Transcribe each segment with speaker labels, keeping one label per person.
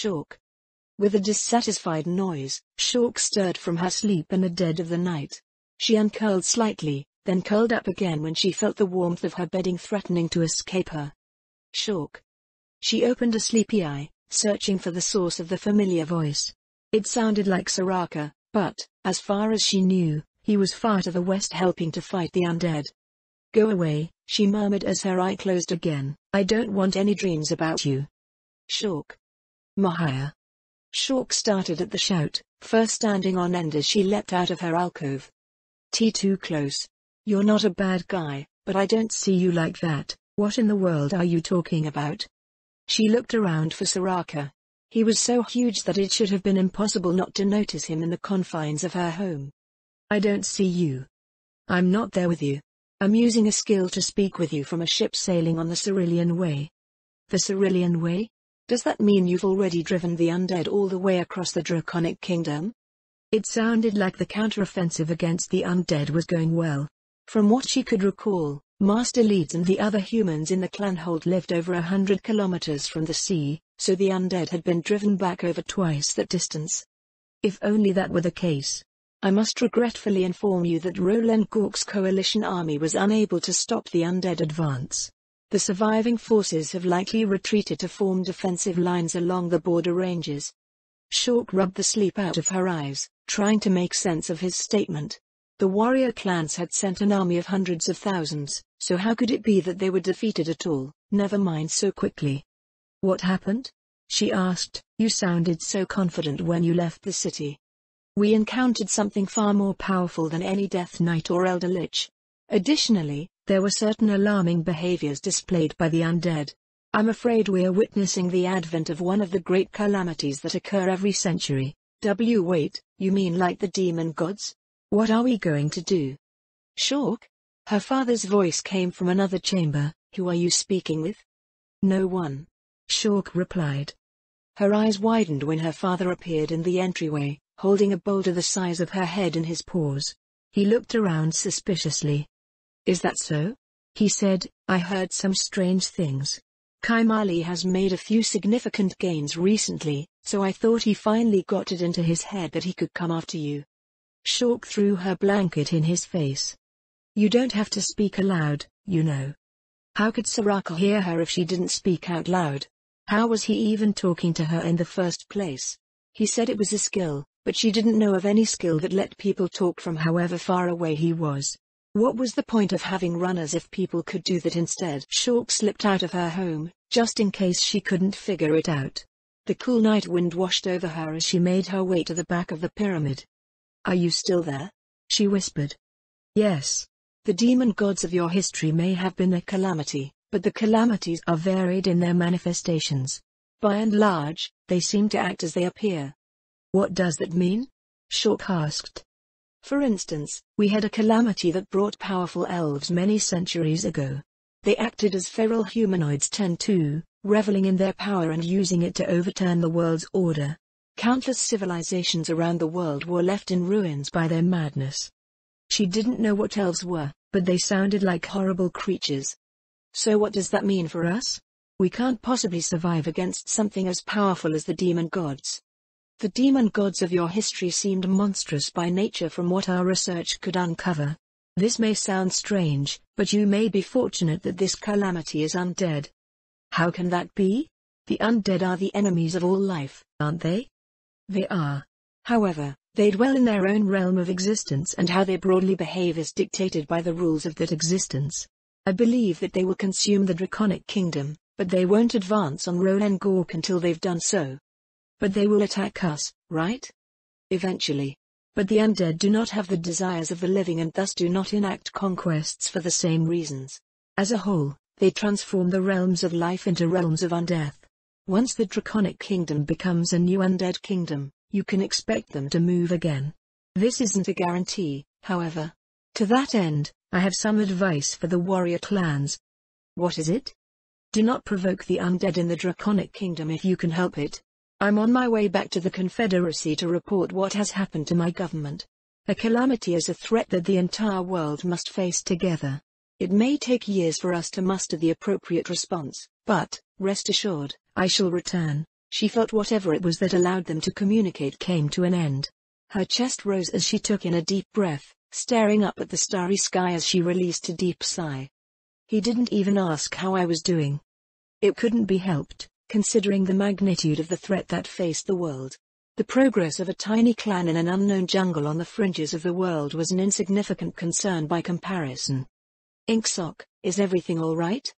Speaker 1: Shawk. With a dissatisfied noise, Shawk stirred from her sleep in the dead of the night. She uncurled slightly, then curled up again when she felt the warmth of her bedding threatening to escape her. Shawk. She opened a sleepy eye, searching for the source of the familiar voice. It sounded like Soraka, but, as far as she knew, he was far to the west helping to fight the undead. "Go away," she murmured as her eye closed again. "I don't want any dreams about you." Shawk. Mahaya. Shawk started at the shout, fur standing on end as she leapt out of her alcove. Too close. "You're not a bad guy, but I don't see you like that. What in the world are you talking about?" She looked around for Soraka. He was so huge that it should have been impossible not to notice him in the confines of her home. "I don't see you. I'm not there with you. I'm using a skill to speak with you from a ship sailing on the Cerulean Way." "The Cerulean Way? Does that mean you've already driven the undead all the way across the Draconic Kingdom?" It sounded like the counteroffensive against the undead was going well. From what she could recall, Master Leeds and the other humans in the clanhold lived over 100 kilometers from the sea, so the undead had been driven back over twice that distance. If only that were the case. "I must regretfully inform you that Roland Gork's coalition army was unable to stop the undead advance. The surviving forces have likely retreated to form defensive lines along the border ranges." Shawk rubbed the sleep out of her eyes, trying to make sense of his statement. The warrior clans had sent an army of hundreds of thousands, so how could it be that they were defeated at all, never mind so quickly? "What happened?" she asked. "You sounded so confident when you left the city." "We encountered something far more powerful than any Death Knight or Elder Lich. Additionally, there were certain alarming behaviors displayed by the undead. I'm afraid we are witnessing the advent of one of the great calamities that occur every century." Wait, you mean like the demon gods? What are we going to do?" "Shawk?" Her father's voice came from another chamber. "Who are you speaking with?" "No one," Shawk replied. Her eyes widened when her father appeared in the entryway, holding a boulder the size of her head in his paws. He looked around suspiciously. "Is that so?" he said. "I heard some strange things. Kaimali has made a few significant gains recently, so I thought he finally got it into his head that he could come after you." Shawk threw her blanket in his face. "You don't have to speak aloud, you know." How could Soraka hear her if she didn't speak out loud? How was he even talking to her in the first place? He said it was a skill, but she didn't know of any skill that let people talk from however far away he was. What was the point of having runners if people could do that instead? Shawk slipped out of her home, just in case she couldn't figure it out. The cool night wind washed over her as she made her way to the back of the pyramid. "Are you still there?" she whispered. "Yes. The demon gods of your history may have been a calamity, but the calamities are varied in their manifestations. By and large, they seem to act as they appear." "What does that mean?" Shawk asked. "For instance, we had a calamity that brought powerful elves many centuries ago. They acted as feral humanoids tend to, reveling in their power and using it to overturn the world's order. Countless civilizations around the world were left in ruins by their madness." She didn't know what elves were, but they sounded like horrible creatures. "So what does that mean for us? We can't possibly survive against something as powerful as the demon gods." "The demon gods of your history seemed monstrous by nature from what our research could uncover. This may sound strange, but you may be fortunate that this calamity is undead." "How can that be? The undead are the enemies of all life, aren't they?" "They are. However, they dwell in their own realm of existence and how they broadly behave is dictated by the rules of that existence. I believe that they will consume the Draconic Kingdom, but they won't advance on Roland Gork until they've done so." "But they will attack us, right?" "Eventually. But the undead do not have the desires of the living and thus do not enact conquests for the same reasons. As a whole, they transform the realms of life into realms of undeath. Once the Draconic Kingdom becomes a new undead kingdom, you can expect them to move again. This isn't a guarantee, however. To that end, I have some advice for the warrior clans." "What is it?" "Do not provoke the undead in the Draconic Kingdom if you can help it. I'm on my way back to the Confederacy to report what has happened to my government. A calamity is a threat that the entire world must face together. It may take years for us to muster the appropriate response, but, rest assured, I shall return." She felt whatever it was that allowed them to communicate came to an end. Her chest rose as she took in a deep breath, staring up at the starry sky as she released a deep sigh. He didn't even ask how I was doing. It couldn't be helped, considering the magnitude of the threat that faced the world. The progress of a tiny clan in an unknown jungle on the fringes of the world was an insignificant concern by comparison. Inksock, is everything all right?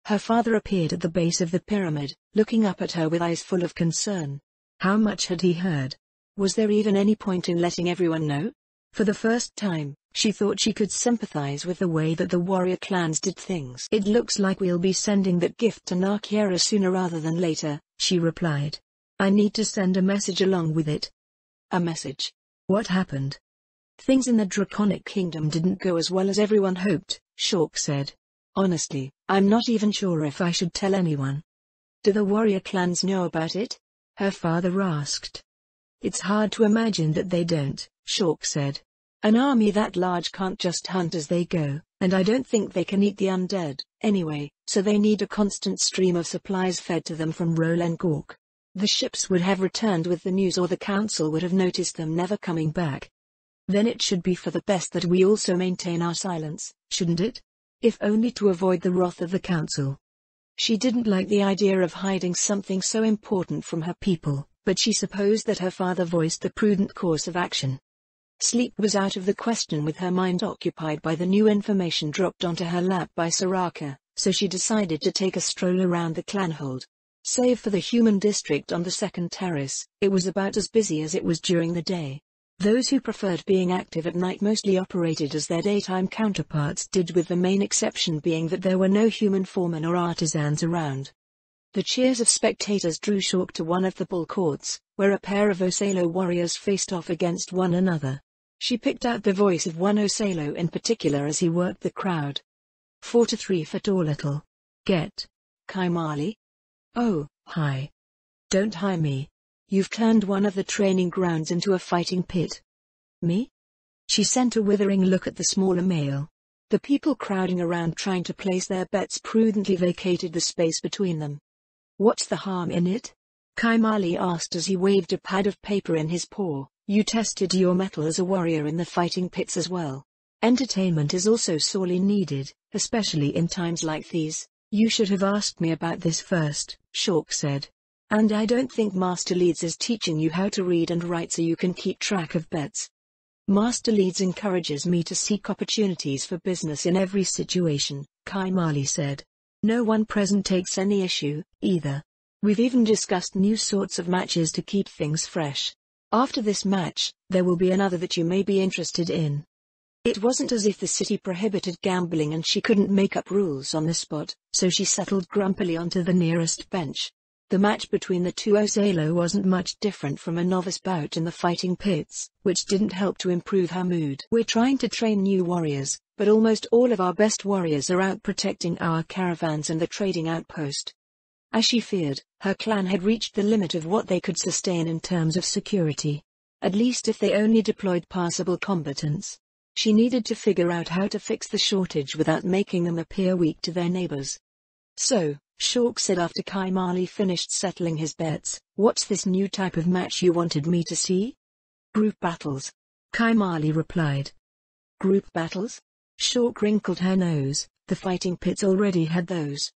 Speaker 1: Her father appeared at the base of the pyramid, looking up at her with eyes full of concern. How much had he heard? Was there even any point in letting everyone know? For the first time, she thought she could sympathize with the way that the warrior clans did things. It looks like we'll be sending that gift to Nakiera sooner rather than later, she replied. I need to send a message along with it. A message? What happened? Things in the Draconic Kingdom didn't go as well as everyone hoped, Shulk said. Honestly, I'm not even sure if I should tell anyone. Do the warrior clans know about it? Her father asked. It's hard to imagine that they don't, Shulk said. An army that large can't just hunt as they go, and I don't think they can eat the undead, anyway, so they need a constant stream of supplies fed to them from Rolengork. The ships would have returned with the news or the council would have noticed them never coming back. Then it should be for the best that we also maintain our silence, shouldn't it? If only to avoid the wrath of the council. She didn't like the idea of hiding something so important from her people, but she supposed that her father voiced the prudent course of action. Sleep was out of the question with her mind occupied by the new information dropped onto her lap by Soraka, so she decided to take a stroll around the clanhold. Save for the human district on the second terrace, it was about as busy as it was during the day. Those who preferred being active at night mostly operated as their daytime counterparts did, with the main exception being that there were no human foremen or artisans around. The cheers of spectators drew Shulk to one of the bull courts, where a pair of Osalo warriors faced off against one another. She picked out the voice of one Osalo in particular as he worked the crowd. 4 to 3 for tall little. Get. Kaimali? Oh, hi. Don't hi me. You've turned one of the training grounds into a fighting pit. Me? She sent a withering look at the smaller male. The people crowding around trying to place their bets prudently vacated the space between them. What's the harm in it? Kaimali asked as he waved a pad of paper in his paw. You tested your mettle as a warrior in the fighting pits as well. Entertainment is also sorely needed, especially in times like these. You should have asked me about this first, Shulk said. And I don't think Master Leeds is teaching you how to read and write so you can keep track of bets. Master Leeds encourages me to seek opportunities for business in every situation, Kaimali said. No one present takes any issue, either. We've even discussed new sorts of matches to keep things fresh. After this match, there will be another that you may be interested in. It wasn't as if the city prohibited gambling and she couldn't make up rules on the spot, so she settled grumpily onto the nearest bench. The match between the two Osalo wasn't much different from a novice bout in the fighting pits, which didn't help to improve her mood. We're trying to train new warriors, but almost all of our best warriors are out protecting our caravans and the trading outpost. As she feared, her clan had reached the limit of what they could sustain in terms of security. At least if they only deployed passable combatants. She needed to figure out how to fix the shortage without making them appear weak to their neighbors. So, Shulk said after Kaimali finished settling his bets, what's this new type of match you wanted me to see? Group battles. Kaimali replied. Group battles? Shulk wrinkled her nose. The fighting pits already had those.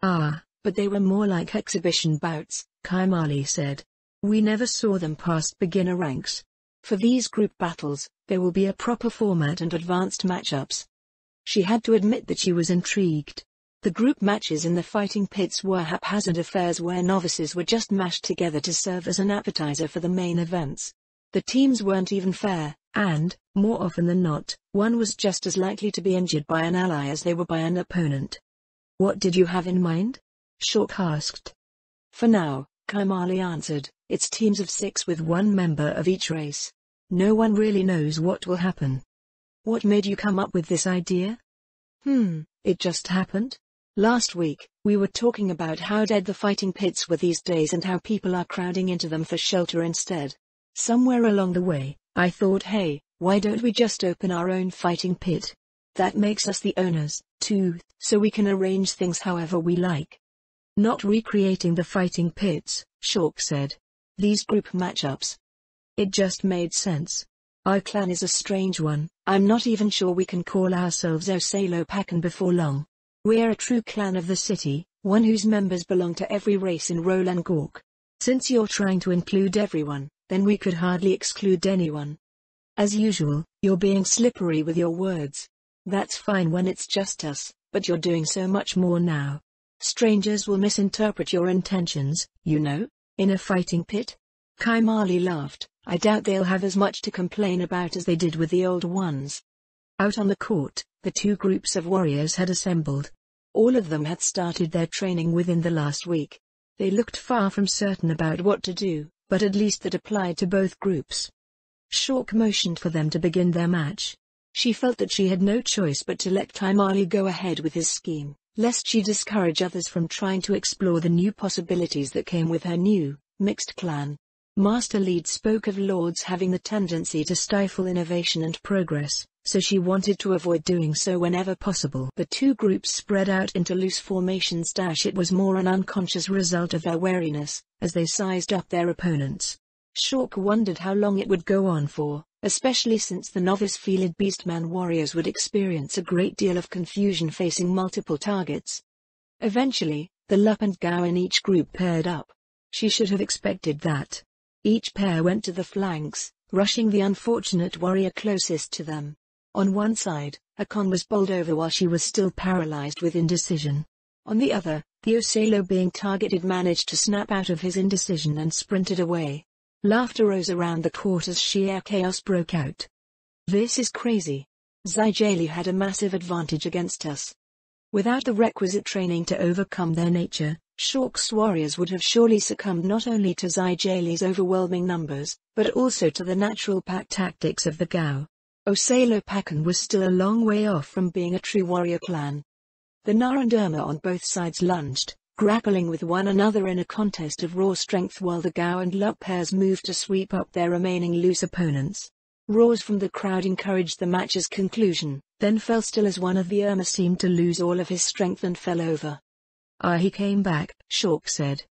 Speaker 1: Ah, but they were more like exhibition bouts, Kaimali said. We never saw them past beginner ranks. For these group battles, there will be a proper format and advanced matchups. She had to admit that she was intrigued. The group matches in the fighting pits were haphazard affairs where novices were just mashed together to serve as an appetizer for the main events. The teams weren't even fair, and, more often than not, one was just as likely to be injured by an ally as they were by an opponent. What did you have in mind? Shulk asked. For now, Kaimali answered, it's teams of 6 with 1 member of each race. No one really knows what will happen. What made you come up with this idea? It just happened. Last week, we were talking about how dead the fighting pits were these days and how people are crowding into them for shelter instead. Somewhere along the way, I thought, hey, why don't we just open our own fighting pit? That makes us the owners, too, so we can arrange things however we like. Not recreating the fighting pits, Shulk said. These group matchups. It just made sense. Our clan is a strange one. I'm not even sure we can call ourselves Osalopakan before long. We're a true clan of the city, one whose members belong to every race in Roland Gork. Since you're trying to include everyone, then we could hardly exclude anyone. As usual, you're being slippery with your words. That's fine when it's just us, but you're doing so much more now. Strangers will misinterpret your intentions, you know, in a fighting pit. Kaimali laughed. I doubt they'll have as much to complain about as they did with the old ones. Out on the court, the two groups of warriors had assembled. All of them had started their training within the last week. They looked far from certain about what to do, but at least that applied to both groups. Shulk motioned for them to begin their match. She felt that she had no choice but to let Kaimali go ahead with his scheme, lest she discourage others from trying to explore the new possibilities that came with her new, mixed clan. Master Lead spoke of lords having the tendency to stifle innovation and progress, so she wanted to avoid doing so whenever possible. The two groups spread out into loose formations. It was more an unconscious result of their wariness, as they sized up their opponents. Shulk wondered how long it would go on for, especially since the novice Felid Beastman warriors would experience a great deal of confusion facing multiple targets. Eventually, the Lup and Gao in each group paired up. She should have expected that. Each pair went to the flanks, rushing the unfortunate warrior closest to them. On one side, Akon was bowled over while she was still paralyzed with indecision. On the other, the Osalo being targeted managed to snap out of his indecision and sprinted away. Laughter rose around the court as sheer chaos broke out. This is crazy. Zijali had a massive advantage against us. Without the requisite training to overcome their nature, Shulk's warriors would have surely succumbed not only to Zijali's overwhelming numbers, but also to the natural pack tactics of the Gao. Osalopakan was still a long way off from being a true warrior clan. The Narendurma on both sides lunged, grappling with one another in a contest of raw strength while the Gao and Lup pairs moved to sweep up their remaining loose opponents. Roars from the crowd encouraged the match's conclusion, then fell still as one of the Irma seemed to lose all of his strength and fell over. He came back, Shulk said.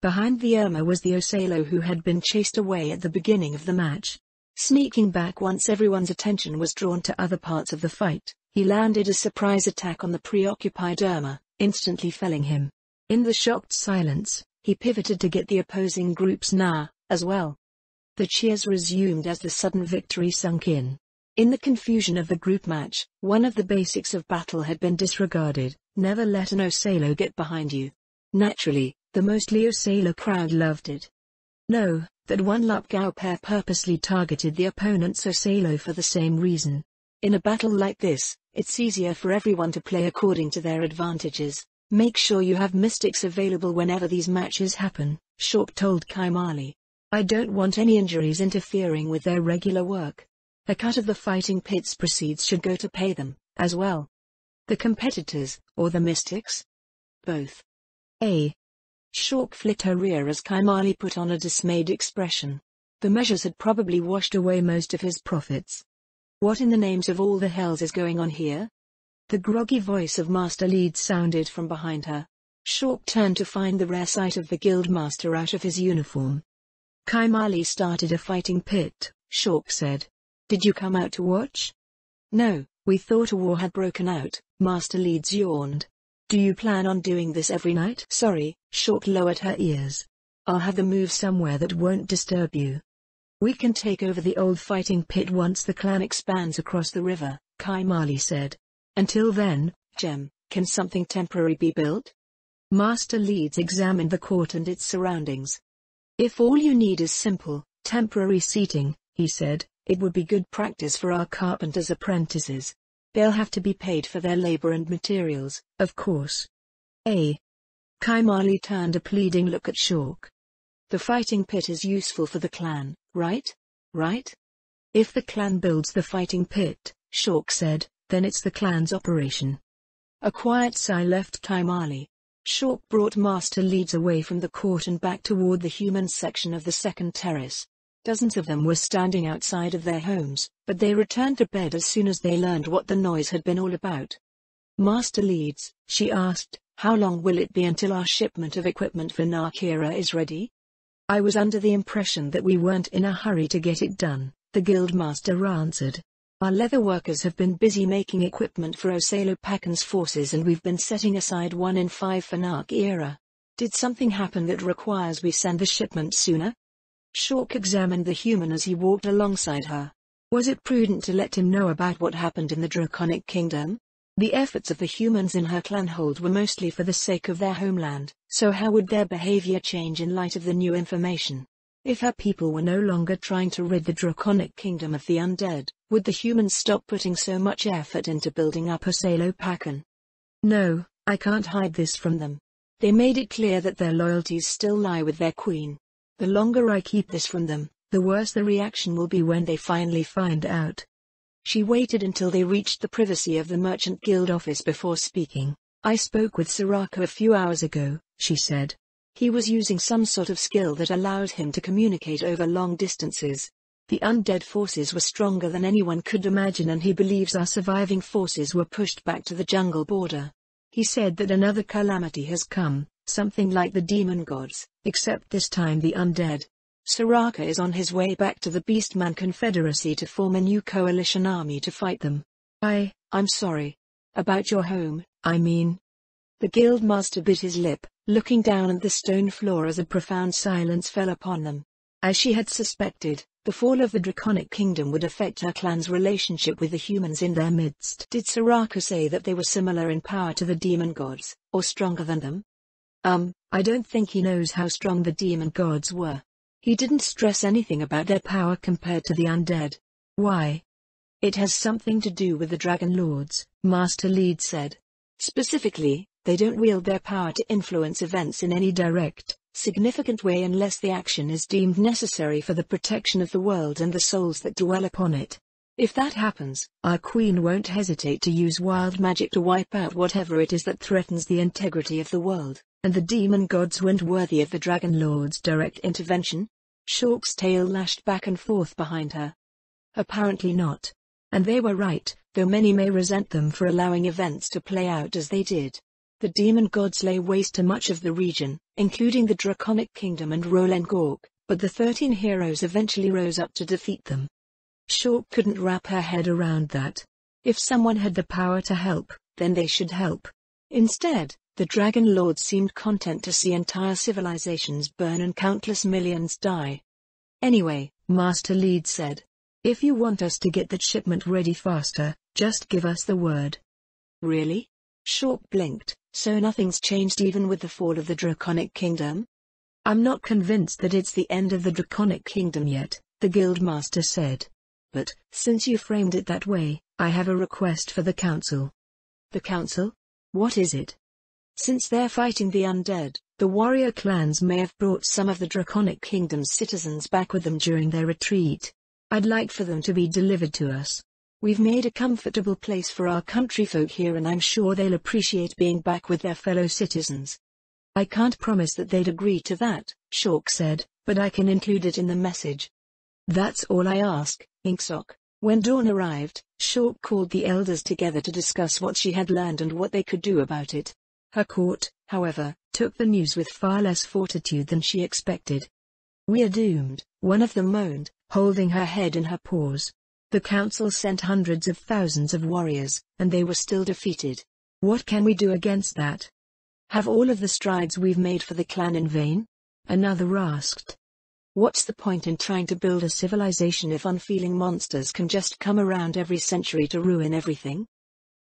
Speaker 1: Behind the Irma was the Osalo who had been chased away at the beginning of the match. Sneaking back once everyone's attention was drawn to other parts of the fight, he landed a surprise attack on the preoccupied Irma, instantly felling him. In the shocked silence, he pivoted to get the opposing group's Na, as well. The cheers resumed as the sudden victory sunk in. In the confusion of the group match, one of the basics of battle had been disregarded: never let an Osalo get behind you. Naturally, the mostly Osalo crowd loved it. No, that one Lup Gao pair purposely targeted the opponent's Osalo for the same reason. In a battle like this, it's easier for everyone to play according to their advantages. Make sure you have mystics available whenever these matches happen, Shulk told Kaimali. I don't want any injuries interfering with their regular work. A cut of the fighting pit's proceeds should go to pay them, as well. The competitors, or the mystics? Both. Shulk flicked her rear as Kaimali put on a dismayed expression. The measures had probably washed away most of his profits. What in the names of all the hells is going on here? The groggy voice of Master Lead sounded from behind her. Shulk turned to find the rare sight of the guildmaster out of his uniform. Kaimali started a fighting pit, Shulk said. Did you come out to watch? No, we thought a war had broken out, Master Leeds yawned. Do you plan on doing this every night? Sorry, Shulk lowered her ears. I'll have the move somewhere that won't disturb you. We can take over the old fighting pit once the clan expands across the river, Kaimali said. Until then, Gem, can something temporary be built? Master Leeds examined the court and its surroundings. If all you need is simple, temporary seating, he said, it would be good practice for our carpenters' apprentices. They'll have to be paid for their labor and materials, of course. Kaimali turned a pleading look at Shulk. The fighting pit is useful for the clan, right? Right? If the clan builds the fighting pit, Shulk said, then it's the clan's operation. A quiet sigh left Kaimali. Shulk brought Master Leeds away from the court and back toward the human section of the second terrace. Dozens of them were standing outside of their homes, but they returned to bed as soon as they learned what the noise had been all about. Master Leeds, she asked, How long will it be until our shipment of equipment for Narkira is ready? I was under the impression that we weren't in a hurry to get it done, the guildmaster answered. Our leather workers have been busy making equipment for Osalopakan's forces, and we've been setting aside 1 in 5 for Narkira. Did something happen that requires we send the shipment sooner? Shulk examined the human as he walked alongside her. Was it prudent to let him know about what happened in the Draconic Kingdom? The efforts of the humans in her clanhold were mostly for the sake of their homeland, so how would their behavior change in light of the new information? If her people were no longer trying to rid the Draconic Kingdom of the undead, would the humans stop putting so much effort into building up Osalopakan? No, I can't hide this from them. They made it clear that their loyalties still lie with their queen. The longer I keep this from them, the worse the reaction will be when they finally find out. She waited until they reached the privacy of the Merchant Guild office before speaking. I spoke with Soraka a few hours ago, she said. He was using some sort of skill that allowed him to communicate over long distances. The undead forces were stronger than anyone could imagine, and he believes our surviving forces were pushed back to the jungle border. He said that another calamity has come, something like the demon gods, except this time the undead. Soraka is on his way back to the Beastman Confederacy to form a new coalition army to fight them. I'm sorry. About your home, I mean. The guildmaster bit his lip, looking down at the stone floor as a profound silence fell upon them. As she had suspected, the fall of the Draconic Kingdom would affect her clan's relationship with the humans in their midst. Did Soraka say that they were similar in power to the demon gods, or stronger than them? I don't think he knows how strong the demon gods were. He didn't stress anything about their power compared to the undead. Why? It has something to do with the Dragon Lords, Master Lead said. Specifically, they don't wield their power to influence events in any direct, significant way unless the action is deemed necessary for the protection of the world and the souls that dwell upon it. If that happens, our queen won't hesitate to use wild magic to wipe out whatever it is that threatens the integrity of the world, and the demon gods weren't worthy of the Dragon Lord's direct intervention? Shulk's tail lashed back and forth behind her. Apparently not. And they were right, though many may resent them for allowing events to play out as they did. The demon gods lay waste to much of the region, including the Draconic Kingdom and Rolengork, but the 13 heroes eventually rose up to defeat them. Shulk couldn't wrap her head around that. If someone had the power to help, then they should help. Instead, the Dragon Lords seemed content to see entire civilizations burn and countless millions die. Anyway, Master Lead said, if you want us to get that shipment ready faster, just give us the word. Really? Shulk blinked. So nothing's changed even with the fall of the Draconic Kingdom? I'm not convinced that it's the end of the Draconic Kingdom yet, the Guildmaster said. But, since you framed it that way, I have a request for the Council. The Council? What is it? Since they're fighting the undead, the warrior clans may have brought some of the Draconic Kingdom's citizens back with them during their retreat. I'd like for them to be delivered to us. We've made a comfortable place for our countryfolk here, and I'm sure they'll appreciate being back with their fellow citizens. I can't promise that they'd agree to that, Shulk said, but I can include it in the message. That's all I ask, Inksock. When dawn arrived, Shulk called the elders together to discuss what she had learned and what they could do about it. Her court, however, took the news with far less fortitude than she expected. We're doomed, one of them moaned, holding her head in her paws. The council sent hundreds of thousands of warriors, and they were still defeated. What can we do against that? Have all of the strides we've made for the clan in vain? Another asked. What's the point in trying to build a civilization if unfeeling monsters can just come around every century to ruin everything?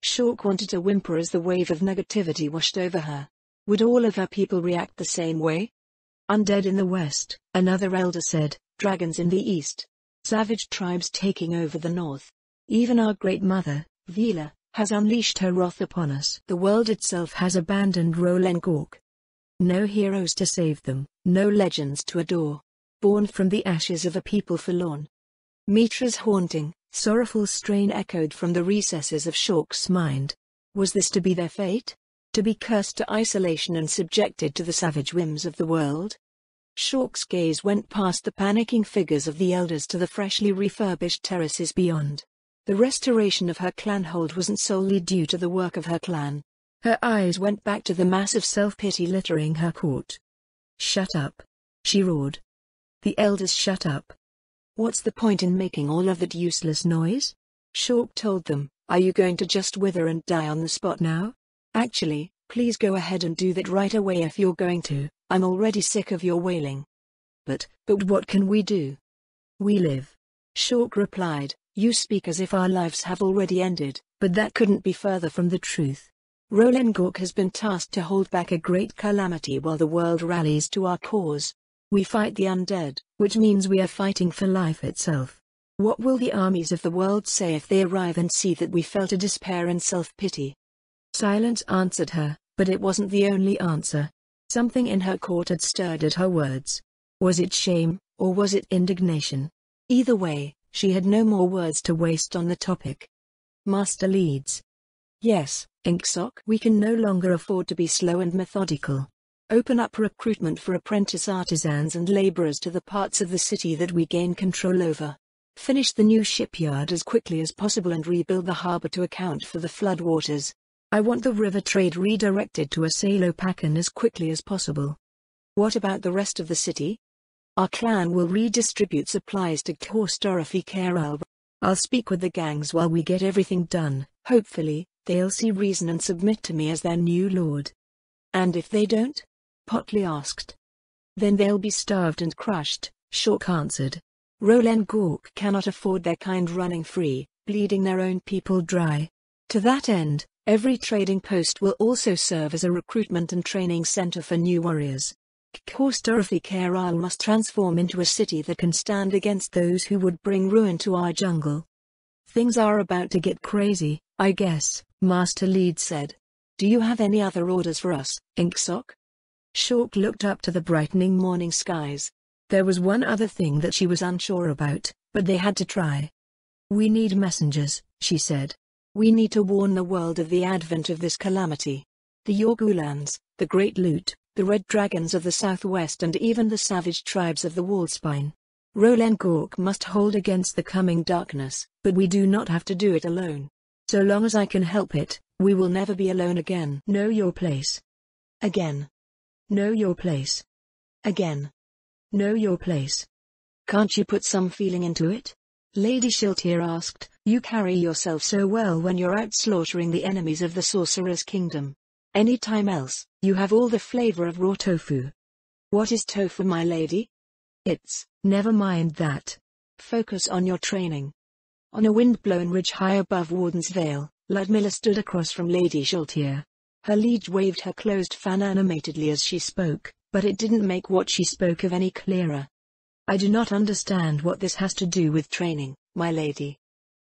Speaker 1: Shulk wanted to whimper as the wave of negativity washed over her. Would all of her people react the same way? Undead in the west, another elder said, dragons in the east. Savage tribes taking over the north. Even our great mother, Vila, has unleashed her wrath upon us. The world itself has abandoned Rolengork. No heroes to save them, no legends to adore. Born from the ashes of a people forlorn. Mitra's haunting, sorrowful strain echoed from the recesses of Shulk's mind. Was this to be their fate? To be cursed to isolation and subjected to the savage whims of the world? Shulk's gaze went past the panicking figures of the elders to the freshly refurbished terraces beyond. The restoration of her clanhold wasn't solely due to the work of her clan. Her eyes went back to the mass of self-pity littering her court. "Shut up!" she roared. The elders shut up. "What's the point in making all of that useless noise?" Shulk told them. "Are you going to just wither and die on the spot now? Actually, please go ahead and do that right away if you're going to. I'm already sick of your wailing." But what can we do?" "We live." Shulk replied. "You speak as if our lives have already ended, but that couldn't be further from the truth. Rolengork has been tasked to hold back a great calamity while the world rallies to our cause. We fight the undead, which means we are fighting for life itself. What will the armies of the world say if they arrive and see that we fell to despair and self-pity?" Silence answered her, but it wasn't the only answer. Something in her court had stirred at her words. Was it shame, or was it indignation? Either way, she had no more words to waste on the topic. "Master leads." "Yes, Inksock. We can no longer afford to be slow and methodical. Open up recruitment for apprentice artisans and laborers to the parts of the city that we gain control over. Finish the new shipyard as quickly as possible and rebuild the harbor to account for the floodwaters. I want the river trade redirected to Asalopakan as quickly as possible." "What about the rest of the city?" "Our clan will redistribute supplies to Khorstorofi Karal. I'll speak with the gangs while we get everything done. Hopefully, they'll see reason and submit to me as their new lord." "And if they don't?" Potley asked. "Then they'll be starved and crushed," Shulk answered. "Rolengork cannot afford their kind running free, bleeding their own people dry. To that end, every trading post will also serve as a recruitment and training center for new warriors. Khorstorofi Karal must transform into a city that can stand against those who would bring ruin to our jungle." "Things are about to get crazy, I guess," Master Lead said. "Do you have any other orders for us, Inksock?" Shulk looked up to the brightening morning skies. There was one other thing that she was unsure about, but they had to try. "We need messengers," she said. "We need to warn the world of the advent of this calamity. The Yorgulans, the Great Loot, the Red Dragons of the Southwest and even the savage tribes of the Wallspine. Rolengork must hold against the coming darkness, but we do not have to do it alone. So long as I can help it, we will never be alone again." "Know your place." Again. "Know your place." Again. "Know your place." "Can't you put some feeling into it?" Lady Shiltir asked. "You carry yourself so well when you're out slaughtering the enemies of the Sorcerer's Kingdom. Any time else, you have all the flavor of raw tofu." "What is tofu, my lady?" "It's..." "Never mind that. Focus on your training." On a wind-blown ridge high above Warden's Vale, Ludmilla stood across from Lady Shiltir. Her liege waved her closed fan animatedly as she spoke, but it didn't make what she spoke of any clearer. "I do not understand what this has to do with training, my lady."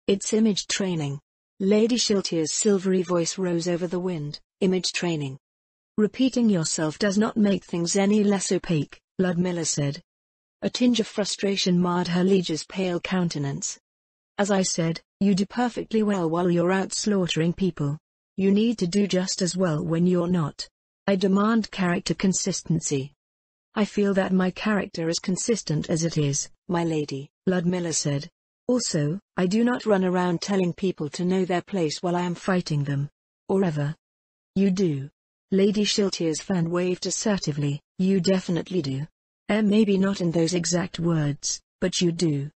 Speaker 1: "It's image training." Lady Shiltir's silvery voice rose over the wind. "Image training. Repeating yourself does not make things any less opaque," Ludmilla said. A tinge of frustration marred her liege's pale countenance. "As I said, you do perfectly well while you're out slaughtering people. You need to do just as well when you're not. I demand character consistency." "I feel that my character is consistent as it is, my lady," Ludmilla said. "Also, I do not run around telling people to know their place while I am fighting them. Or ever." "You do." Lady Shiltir's fan waved assertively. "You definitely do. Maybe not in those exact words, but you do."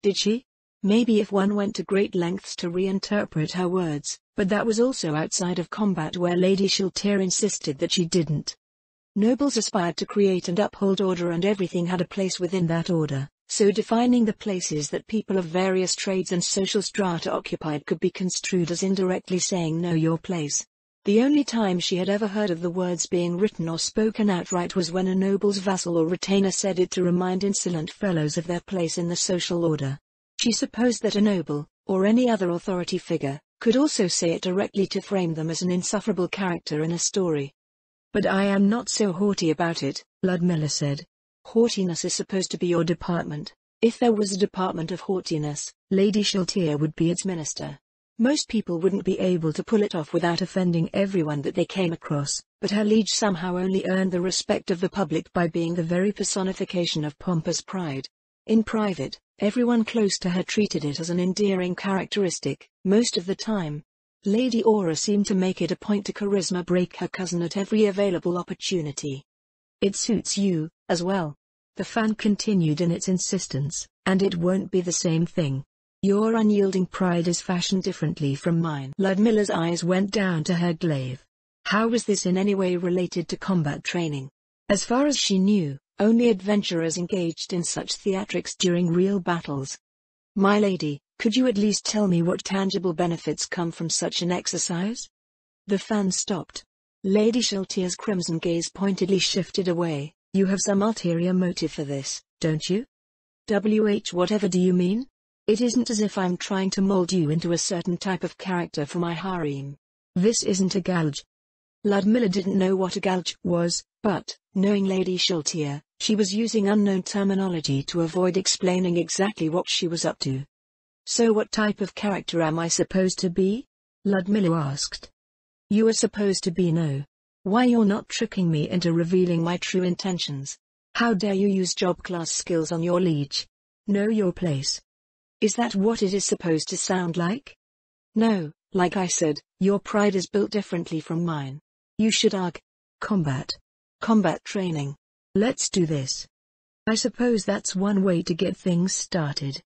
Speaker 1: Did she? Maybe if one went to great lengths to reinterpret her words, but that was also outside of combat where Lady Shiltir insisted that she didn't. Nobles aspired to create and uphold order and everything had a place within that order, so defining the places that people of various trades and social strata occupied could be construed as indirectly saying know your place. The only time she had ever heard of the words being written or spoken outright was when a noble's vassal or retainer said it to remind insolent fellows of their place in the social order. She supposed that a noble, or any other authority figure, could also say it directly to frame them as an insufferable character in a story. "But I am not so haughty about it," Ludmilla said. "Haughtiness is supposed to be your department. If there was a department of haughtiness, Lady Shiltir would be its minister. Most people wouldn't be able to pull it off without offending everyone that they came across, but her liege somehow only earned the respect of the public by being the very personification of pompous pride. In private, everyone close to her treated it as an endearing characteristic, most of the time. Lady Aura seemed to make it a point to charisma break her cousin at every available opportunity.
Speaker 2: It suits you, as well. The fan continued in its insistence, and it won't be the same thing. Your unyielding pride is fashioned differently from mine. Ludmilla's eyes went down to her glaive.
Speaker 1: How was this in any way related to combat training?
Speaker 2: As far as she knew,
Speaker 1: only adventurers engaged in such theatrics during real battles.
Speaker 2: My lady, could you at least tell me what tangible benefits come from such an exercise?
Speaker 1: The fan stopped. Lady Sheltier's crimson gaze pointedly shifted away.
Speaker 2: You have some ulterior motive for this, don't you?
Speaker 1: Whatever do you mean? It isn't as if I'm trying to mold you into a certain type of character for my harem.
Speaker 2: This isn't a gouge.
Speaker 1: Ludmilla didn't know what a gouge was, but, knowing Lady Sheltier, she was using unknown terminology to avoid explaining exactly what she was up to.
Speaker 2: So what type of character am I supposed to be? Ludmilla asked.
Speaker 1: You are supposed to be no. Why you're not tricking me into revealing my true intentions. How dare you use job class skills on your liege?
Speaker 2: Know your place.
Speaker 1: Is that what it is supposed to sound like? No, like I said, your pride is built differently from mine. You should
Speaker 2: combat
Speaker 1: training.
Speaker 2: Let's do this. I suppose that's one way to get things started.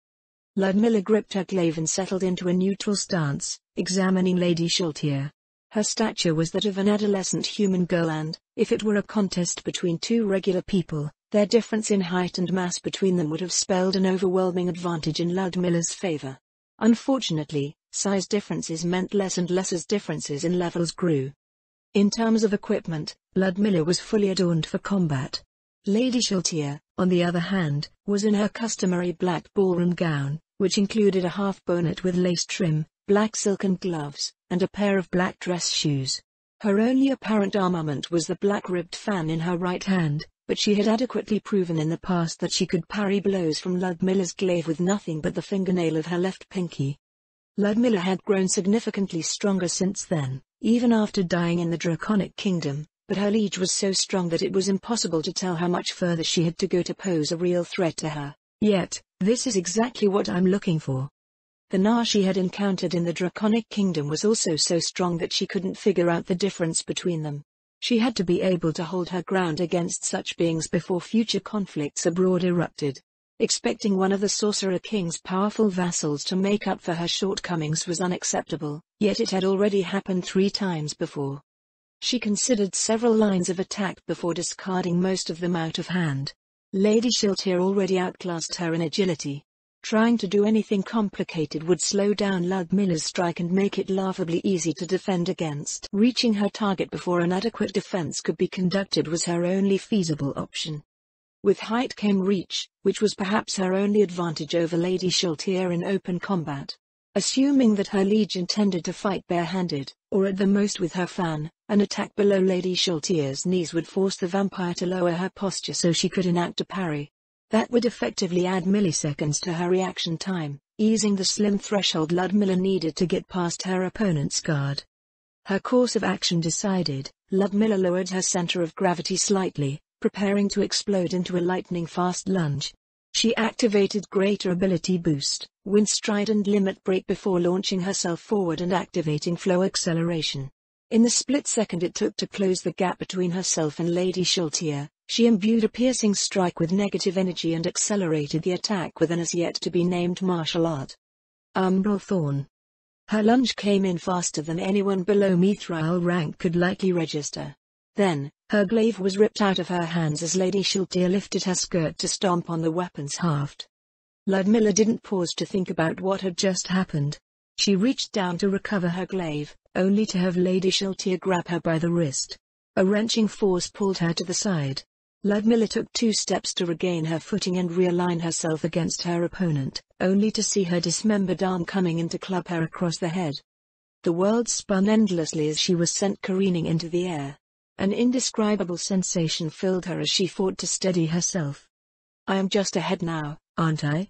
Speaker 1: Ludmilla gripped her glaive and settled into a neutral stance, examining Lady Sheltier. Her stature was that of an adolescent human girl and, if it were a contest between two regular people, their difference in height and mass between them would have spelled an overwhelming advantage in Ludmilla's favor. Unfortunately, size differences meant less and less as differences in levels grew. In terms of equipment,
Speaker 2: Ludmilla was fully adorned for combat.
Speaker 1: Lady Sheltier,
Speaker 2: on the other hand,
Speaker 1: was in her customary black ballroom gown, which included a half bonnet with lace trim, black silken gloves, and a pair of black dress shoes. Her only apparent armament was the black ribbed fan in her right hand, but she had adequately proven in the past that she could parry blows from Ludmilla's glaive with nothing but the fingernail of her left pinky. Ludmilla had grown significantly stronger since then, even after dying in the Draconic Kingdom, but her liege was so strong that it was impossible to tell how much further she had to go to pose a real threat to her.
Speaker 2: Yet, this is exactly what I'm looking for.
Speaker 1: The Nar she had encountered in the Draconic Kingdom was also so strong that she couldn't figure out the difference between them. She had to be able to hold her ground against such beings before future conflicts abroad erupted. Expecting one of the Sorcerer King's powerful vassals to make up for her shortcomings was unacceptable, yet it had already happened 3 times before. She considered several lines of attack before discarding most of them out of hand. Lady Sheltier already outclassed her in agility. Trying to do anything complicated would slow down Ludmilla's strike and make it laughably easy to defend against. Reaching her target before an adequate defense could be conducted was her only feasible option. With height came reach, which was perhaps her only advantage over Lady Sheltier in open combat. Assuming that her liege intended to fight barehanded, or at the most with her fan, an attack below Lady Sheltier's knees would force the vampire to lower her posture so she could enact a parry. That would effectively add milliseconds to her reaction time, easing the slim threshold Ludmilla needed to get past her opponent's guard. Her course of action decided, Ludmilla lowered her center of gravity slightly, preparing to explode into a lightning-fast lunge. She activated Greater Ability Boost, Wind Stride and Limit Break before launching herself forward and activating Flow Acceleration. In the split second it took to close the gap between herself and Lady Sheltier, she imbued a piercing strike with negative energy and accelerated the attack with an as-yet-to-be-named martial art.
Speaker 2: Umbral Thorn.
Speaker 1: Her lunge came in faster than anyone below Mithril rank could likely register. Then, her glaive was ripped out of her hands as Lady Sheltier lifted her skirt to stomp on the weapon's haft. Ludmilla didn't pause to think about what had just happened. She reached down to recover her glaive, only to have Lady Sheltier grab her by the wrist. A wrenching force pulled her to the side. Ludmilla took 2 steps to regain her footing and realign herself against her opponent, only to see her dismembered arm coming in to club her across the head. The world spun endlessly as she was sent careening into the air. An indescribable sensation filled her as she fought to steady herself. I am just ahead now, aren't I?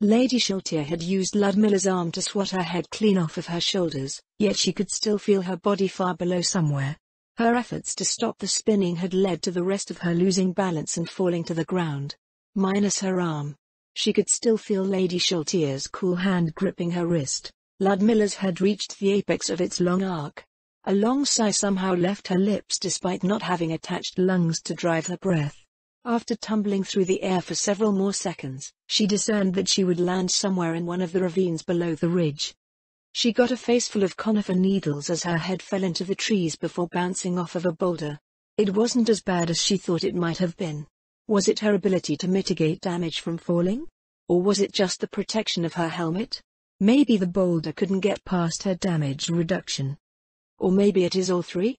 Speaker 1: Lady Sheltier had used Ludmilla's arm to swat her head clean off of her shoulders, yet she could still feel her body far below somewhere. Her efforts to stop the spinning had led to the rest of her losing balance and falling to the ground. Minus her arm. She could still feel Lady Sheltier's cool hand gripping her wrist. Ludmilla's head reached the apex of its long arc. A long sigh somehow left her lips despite not having attached lungs to drive her breath. After tumbling through the air for several more seconds, she discerned that she would land somewhere in one of the ravines below the ridge. She got a faceful of conifer needles as her head fell into the trees before bouncing off of a boulder. It wasn't as bad as she thought it might have been. Was it her ability to mitigate damage from falling? Or was it just the protection of her helmet? Maybe the boulder couldn't get past her damage reduction. Or maybe it is all three?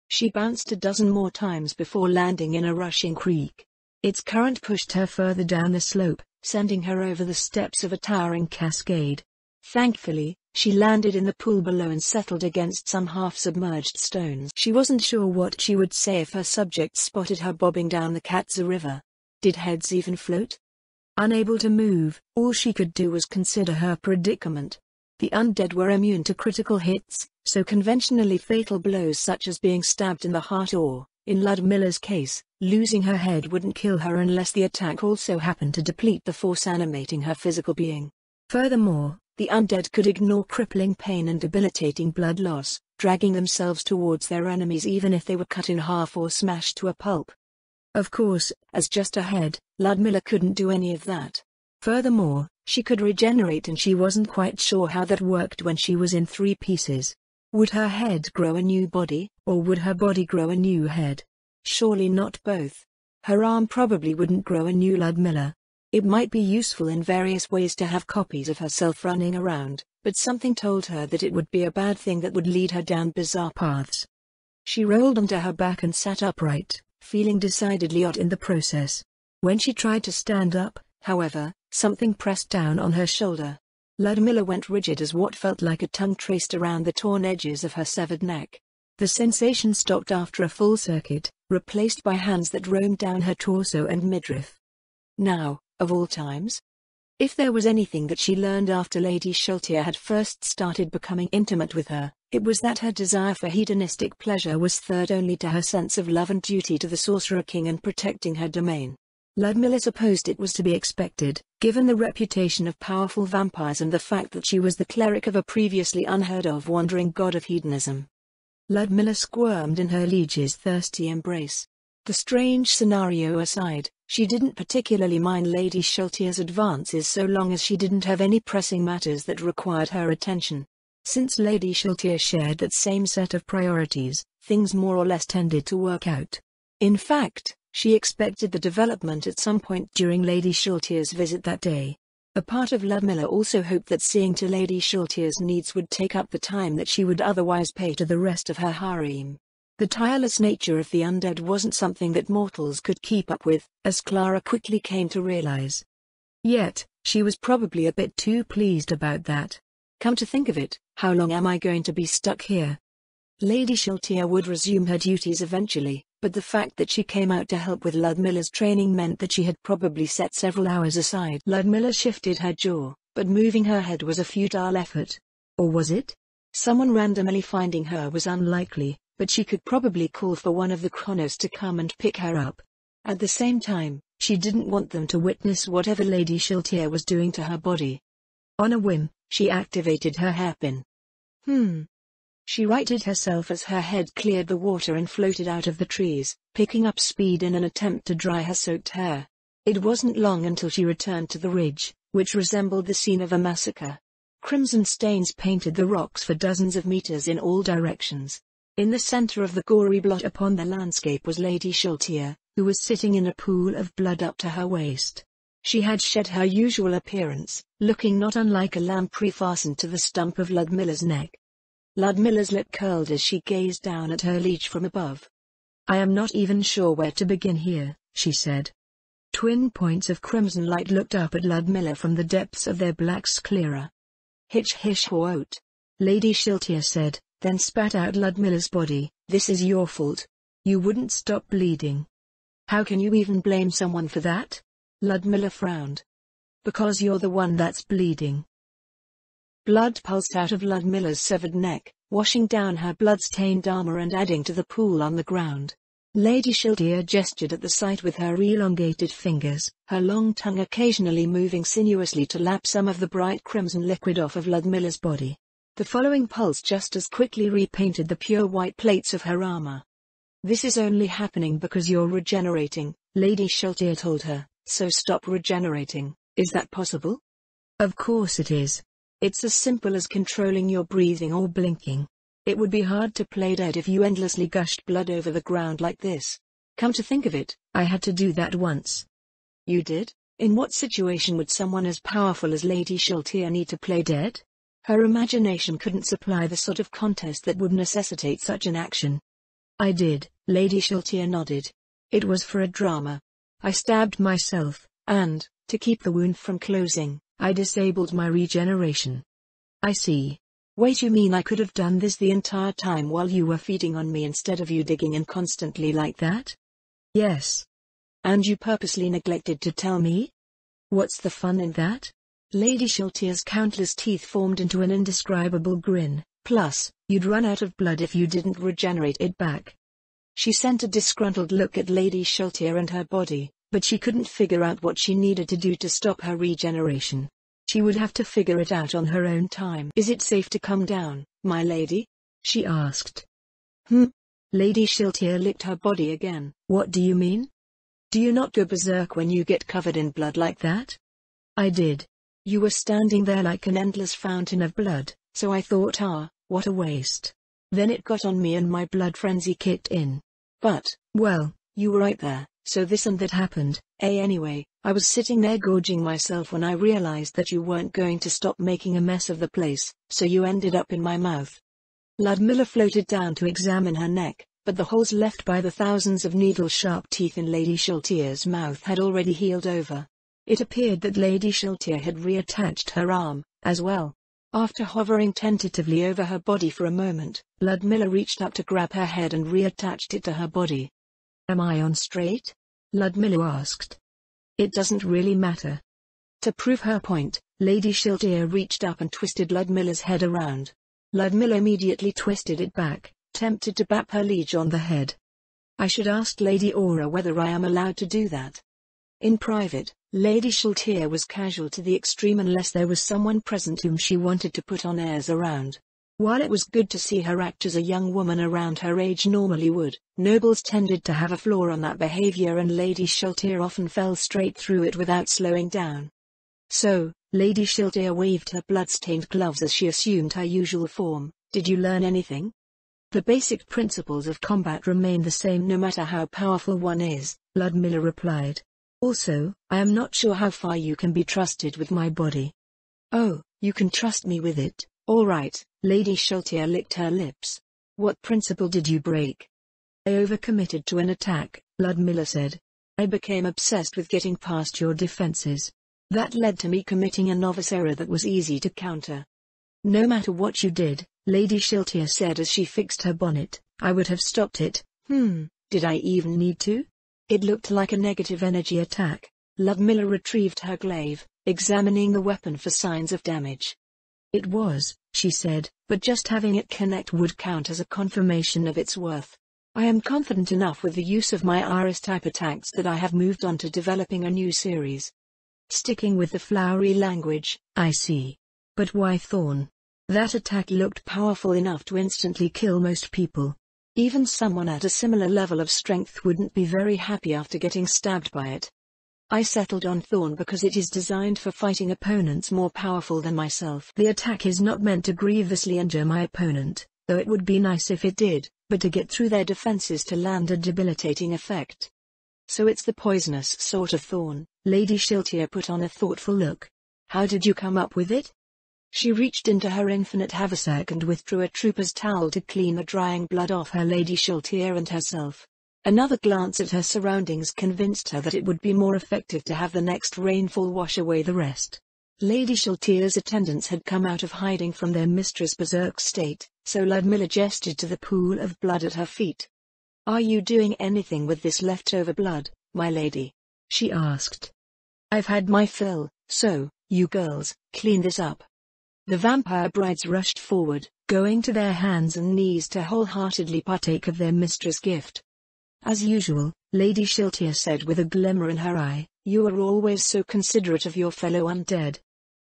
Speaker 1: She bounced a dozen more times before landing in a rushing creek. Its current pushed her further down the slope, sending her over the steps of a towering cascade. Thankfully, she landed in the pool below and settled against some half-submerged stones. She wasn't sure what she would say if her subjects spotted her bobbing down the Katza River. Did heads even float? Unable to move, all she could do was consider her predicament. The undead were immune to critical hits, so conventionally fatal blows such as being stabbed in the heart or, in Ludmilla's case, losing her head wouldn't kill her unless the attack also happened to deplete the force animating her physical being. Furthermore, the undead could ignore crippling pain and debilitating blood loss, dragging themselves towards their enemies even if they were cut in half or smashed to a pulp. Of course, as just a head, Ludmilla couldn't do any of that. Furthermore, she could regenerate and she wasn't quite sure how that worked when she was in three pieces. Would her head grow a new body, or would her body grow a new head? Surely not both. Her arm probably wouldn't grow a new Ludmilla. It might be useful in various ways to have copies of herself running around, but something told her that it would be a bad thing that would lead her down bizarre paths. She rolled onto her back and sat upright, feeling decidedly odd in the process. When she tried to stand up, however, something pressed down on her shoulder. Ludmilla went rigid as what felt like a tongue traced around the torn edges of her severed neck. The sensation stopped after a full circuit, replaced by hands that roamed down her torso and midriff. Now, of all times? If there was anything that she learned after Lady Schultier had first started becoming intimate with her, it was that her desire for hedonistic pleasure was third only to her sense of love and duty to the Sorcerer King and protecting her domain. Ludmilla supposed it was to be expected, given the reputation of powerful vampires and the fact that she was the cleric of a previously unheard-of wandering god of hedonism. Ludmilla squirmed in her liege's thirsty embrace. The strange scenario aside, she didn't particularly mind Lady Schultier's advances so long as she didn't have any pressing matters that required her attention. Since Lady Schultier shared that same set of priorities, things more or less tended to work out. In fact, she expected the development at some point during Lady Schultier's visit that day. A part of Ludmilla also hoped that seeing to Lady Schultier's needs would take up the time that she would otherwise pay to the rest of her harem. The tireless nature of the undead wasn't something that mortals could keep up with, as Clara quickly came to realize. Yet, she was probably a bit too pleased about that. Come to think of it, how long am I going to be stuck here? Lady Schultier would resume her duties eventually, but the fact that she came out to help with Ludmilla's training meant that she had probably set several hours aside. Ludmilla shifted her jaw, but moving her head was a futile effort. Or was it? Someone randomly finding her was unlikely, but she could probably call for one of the Chronos to come and pick her up. At the same time, she didn't want them to witness whatever Lady Schultier was doing to her body. On a whim, she activated her hairpin. She righted herself as her head cleared the water and floated out of the trees, picking up speed in an attempt to dry her soaked hair. It wasn't long until she returned to the ridge, which resembled the scene of a massacre. Crimson stains painted the rocks for dozens of meters in all directions. In the center of the gory blot upon the landscape was Lady Schultier, who was sitting in a pool of blood up to her waist. She had shed her usual appearance, looking not unlike a lamb pre-fastened to the stump of Ludmilla's neck. Ludmilla's lip curled as she gazed down at her liege from above. "I am not even sure where to begin here," she said. Twin points of crimson light looked up at Ludmilla from the depths of their black sclera. "Hitch hish hoot," Lady Schultier said, then spat out Ludmilla's body. "This is your fault. You wouldn't stop bleeding." "How can you even blame someone for that?" Ludmilla frowned. "Because you're the one that's bleeding." Blood pulsed out of Ludmilla's severed neck, washing down her blood-stained armor and adding to the pool on the ground.
Speaker 2: Lady Shiltir gestured at the sight with her elongated fingers, her long tongue occasionally moving sinuously to lap some of the bright crimson liquid off of Ludmilla's body. The following pulse just as quickly repainted the pure white plates of her armor. "This is only happening because you're regenerating," Lady Shiltir told her, "so stop regenerating." "Is that possible?" "Of course it is. It's as simple as controlling your breathing or blinking. It would be hard to play dead if you endlessly gushed blood over the ground like this. Come to think of it, I had to do that once." "You did? In what situation would someone as powerful as Lady Shiltir need to play dead?" Her imagination couldn't supply the sort of contest that would necessitate such an action. "I did," Lady Shiltir nodded. "It was for a drama. I stabbed myself, and, to keep the wound from closing, I disabled my regeneration." "I see. Wait, you mean I could have done this the entire time while you were feeding on me instead of you digging in constantly like that?" "Yes." "And you purposely neglected to tell me? What's the fun in that?" Lady Shiltir's countless teeth formed into an indescribable grin. "Plus, you'd run out of blood if you didn't regenerate it back." She sent a disgruntled look at Lady Shiltir and her body, but she couldn't figure out what she needed to do to stop her regeneration. She would have to figure it out on her own time. "Is it safe to come down, my lady?" she asked. Lady Shiltir licked her body again. "What do you mean? Do you not go berserk when you get covered in blood like that?" "I did. You were standing there like an endless fountain of blood, so I thought, what a waste. Then it got on me and my blood frenzy kicked in. But, well, you were right there, so this and that happened. Anyway, I was sitting there gorging myself when I realized that you weren't going to stop making a mess of the place, so you ended up in my mouth." Ludmilla floated down to examine her neck, but the holes left by the thousands of needle-sharp teeth in Lady Shiltir's mouth had already healed over. It appeared that Lady Shiltir had reattached her arm, as well. After hovering tentatively over her body for a moment, Ludmilla reached up to grab her head and reattached it to her body. "Am I on straight?" Ludmilla asked. "It doesn't really matter." To prove her point, Lady Shiltir reached up and twisted Ludmilla's head around. Ludmilla immediately twisted it back, tempted to bap her liege on the head. "I should ask Lady Aura whether I am allowed to do that." In private, Lady Shiltir was casual to the extreme unless there was someone present whom she wanted to put on airs around. While it was good to see her act as a young woman around her age normally would, nobles tended to have a flaw on that behavior and Lady Shiltir often fell straight through it without slowing down. So, Lady Shiltir waved her blood-stained gloves as she assumed her usual form. "Did you learn anything?" "The basic principles of combat remain the same no matter how powerful one is," Ludmilla replied. "Also, I am not sure how far you can be trusted with my body." "Oh, you can trust me with it, all right." Lady Shiltir licked her lips. "What principle did you break?" "I overcommitted to an attack," Ludmilla said. "I became obsessed with getting past your defenses. That led to me committing a novice error that was easy to counter." "No matter what you did," Lady Shiltir said as she fixed her bonnet, "I would have stopped it." Did I even need to?" "It looked like a negative energy attack." Ludmilla retrieved her glaive, examining the weapon for signs of damage. "It was," she said, "but just having it connect would count as a confirmation of its worth. I am confident enough with the use of my Iris-type attacks that I have moved on to developing a new series." Sticking with the flowery language, "I see. But why Thorn? That attack looked powerful enough to instantly kill most people. Even someone at a similar level of strength wouldn't be very happy after getting stabbed by it. I settled on Thorn because it is designed for fighting opponents more powerful than myself. The attack is not meant to grievously injure my opponent, though it would be nice if it did, but to get through their defenses to land a debilitating effect. So it's the poisonous sort of Thorn." Lady Shiltir put on a thoughtful look. "How did you come up with it?" She reached into her infinite haversack and withdrew a trooper's towel to clean the drying blood off her. Lady Shiltir and herself. Another glance at her surroundings convinced her that it would be more effective to have the next rainfall wash away the rest. Lady Shiltir's attendants had come out of hiding from their mistress' berserk state, so Ludmilla gestured to the pool of blood at her feet. "Are you doing anything with this leftover blood, my lady?" she asked. "I've had my fill, so, you girls, clean this up." The vampire brides rushed forward, going to their hands and knees to wholeheartedly partake of their mistress' gift. As usual, Lady Shiltir said with a glimmer in her eye, you are always so considerate of your fellow undead.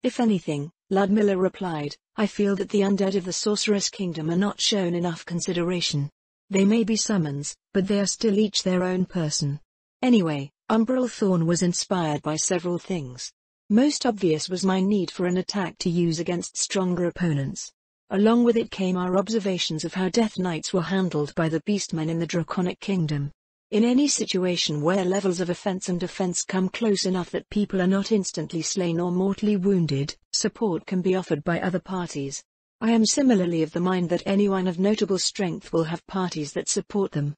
Speaker 2: If anything, Ludmilla replied, I feel that the undead of the Sorceress Kingdom are not shown enough consideration. They may be summons, but they are still each their own person. Anyway, Umbral Thorn was inspired by several things. Most obvious was my need for an attack to use against stronger opponents. Along with it came our observations of how Death Knights were handled by the Beastmen in the Draconic Kingdom. In any situation where levels of offense and defense come close enough that people are not instantly slain or mortally wounded, support can be offered by other parties. I am similarly of the mind that anyone of notable strength will have parties that support them.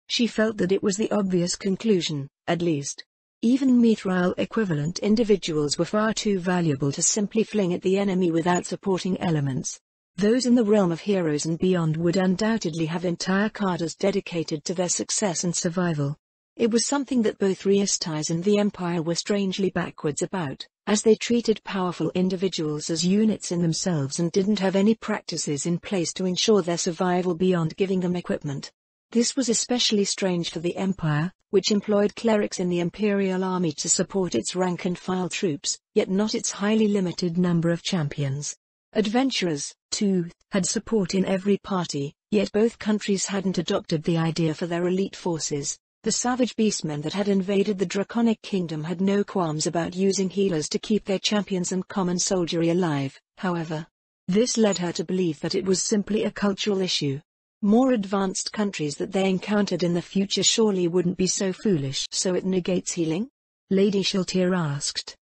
Speaker 2: She felt that it was the obvious conclusion, at least. Even mithril equivalent individuals were far too valuable to simply fling at the enemy without supporting elements. Those in the realm of heroes and beyond would undoubtedly have entire cadres dedicated to their success and survival. It was something that both Riestais and the Empire were strangely backwards about, as they treated powerful individuals as units in themselves and didn't have any practices in place to ensure their survival beyond giving them equipment. This was especially strange for the Empire, which employed clerics in the Imperial Army to support its rank-and-file troops, yet not its highly limited number of champions. Adventurers, too, had support in every party, yet both countries hadn't adopted the idea for their elite forces. The savage beastmen that had invaded the Draconic Kingdom had no qualms about using healers to keep their champions and common soldiery alive, however. This led her to believe that it was simply a cultural issue. More advanced countries that they encountered in the future surely wouldn't be so foolish. So it negates healing? Lady Shiltir asked.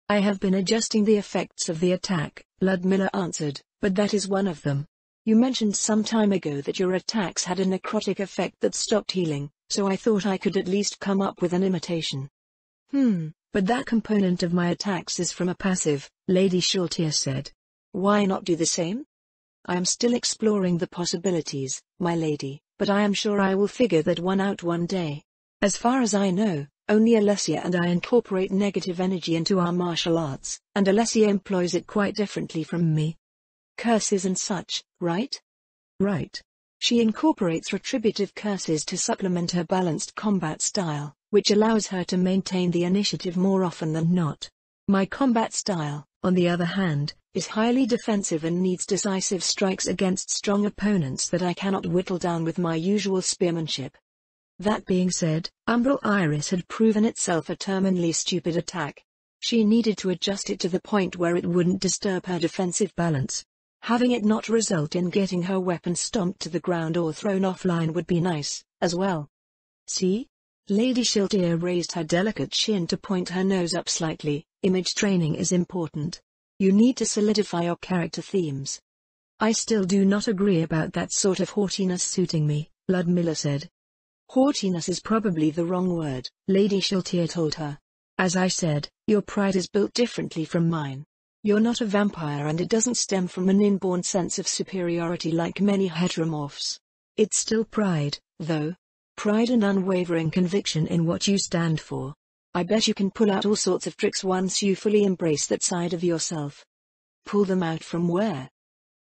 Speaker 2: I have been adjusting the effects of the attack, Ludmilla answered, but that is one of them. You mentioned some time ago that your attacks had a necrotic effect that stopped healing, so I thought I could at least come up with an imitation. But that component of my attacks is from a passive, Lady Shiltir said. Why not do the same? I am still exploring the possibilities, my lady, but I am sure I will figure that one out one day. As far as I know, only Alessia and I incorporate negative energy into our martial arts, and Alessia employs it quite differently from me. Curses and such, right? Right. She incorporates retributive curses to supplement her balanced combat style, which allows her to maintain the initiative more often than not. My combat style, on the other hand, is highly defensive and needs decisive strikes against strong opponents that I cannot whittle down with my usual spearmanship. That being said, Umbral Iris had proven itself a terminally stupid attack. She needed to adjust it to the point where it wouldn't disturb her defensive balance. Having it not result in getting her weapon stomped to the ground or thrown offline would be nice, as well. See? Lady Shiltir raised her delicate chin to point her nose up slightly. Image training is important. You need to solidify your character themes. I still do not agree about that sort of haughtiness suiting me, Ludmilla said. Haughtiness is probably the wrong word, Lady Shiltir told her. As I said, your pride is built differently from mine. You're not a vampire and it doesn't stem from an inborn sense of superiority like many heteromorphs. It's still pride, though. Pride and unwavering conviction in what you stand for. I bet you can pull out all sorts of tricks once you fully embrace that side of yourself. Pull them out from where?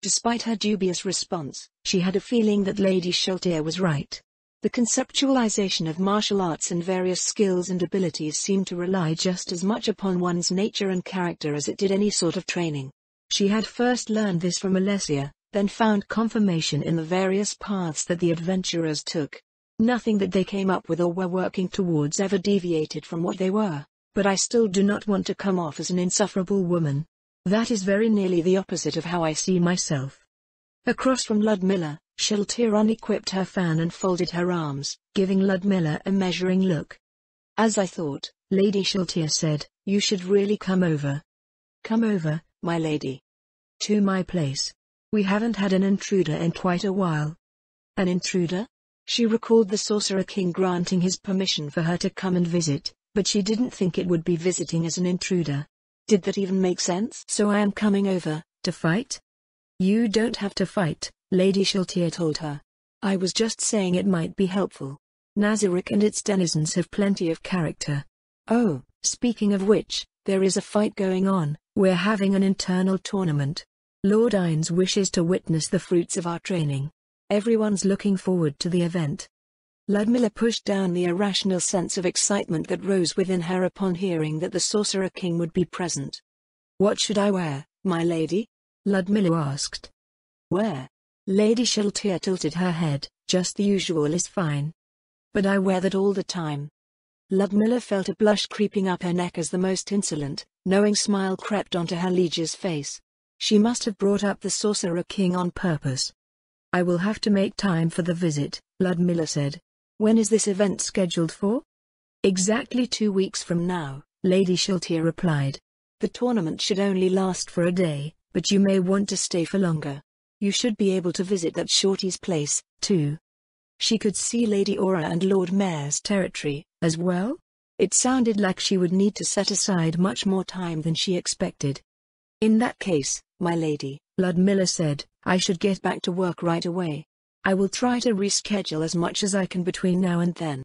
Speaker 2: Despite her dubious response, she had a feeling that Lady Shiltir was right. The conceptualization of martial arts and various skills and abilities seemed to rely just as much upon one's nature and character as it did any sort of training. She had first learned this from Alessia, then found confirmation in the various paths that the adventurers took. Nothing that they came up with or were working towards ever deviated from what they were, but I still do not want to come off as an insufferable woman. That is very nearly the opposite of how I see myself. Across from Ludmilla, Shiltir unequipped her fan and folded her arms, giving Ludmilla a measuring look. As I thought, Lady Shiltir said, you should really come over. Come over, my lady. To my place. We haven't had an intruder in quite a while. An intruder? She recalled the Sorcerer King granting his permission for her to come and visit, but she didn't think it would be visiting as an intruder. Did that even make sense? So I am coming over, to fight? You don't have to fight, Lady Shiltir told her. I was just saying it might be helpful. Nazarick and its denizens have plenty of character. Oh, speaking of which, there is a fight going on. We're having an internal tournament. Lord Ines wishes to witness the fruits of our training. Everyone's looking forward to the event.
Speaker 1: Ludmilla pushed down the irrational sense of excitement that rose within her upon hearing that the Sorcerer King would be present.
Speaker 2: What should I wear, my lady? Ludmilla asked.
Speaker 1: Wear?
Speaker 2: Lady Sheltier tilted her head. Just the usual is fine.
Speaker 1: But I wear that all the time. Ludmilla felt a blush creeping up her neck as the most insolent, knowing smile crept onto her liege's face.
Speaker 2: She must have brought up the Sorcerer King on purpose. I will have to make time for the visit, Ludmilla said.
Speaker 1: When is this event scheduled for?
Speaker 2: Exactly 2 weeks from now, Lady Sheltier replied.
Speaker 1: The tournament should only last for a day, but you may want to stay for longer. You should be able to visit that Shorty's place, too. She could see Lady Aura and Lord Mayor's territory,
Speaker 2: as well?
Speaker 1: It sounded like she would need to set aside much more time than she expected. In that case, my lady,
Speaker 2: Ludmilla said, I should get
Speaker 1: back to work right away.
Speaker 2: I will try to reschedule as much as I can between now and then.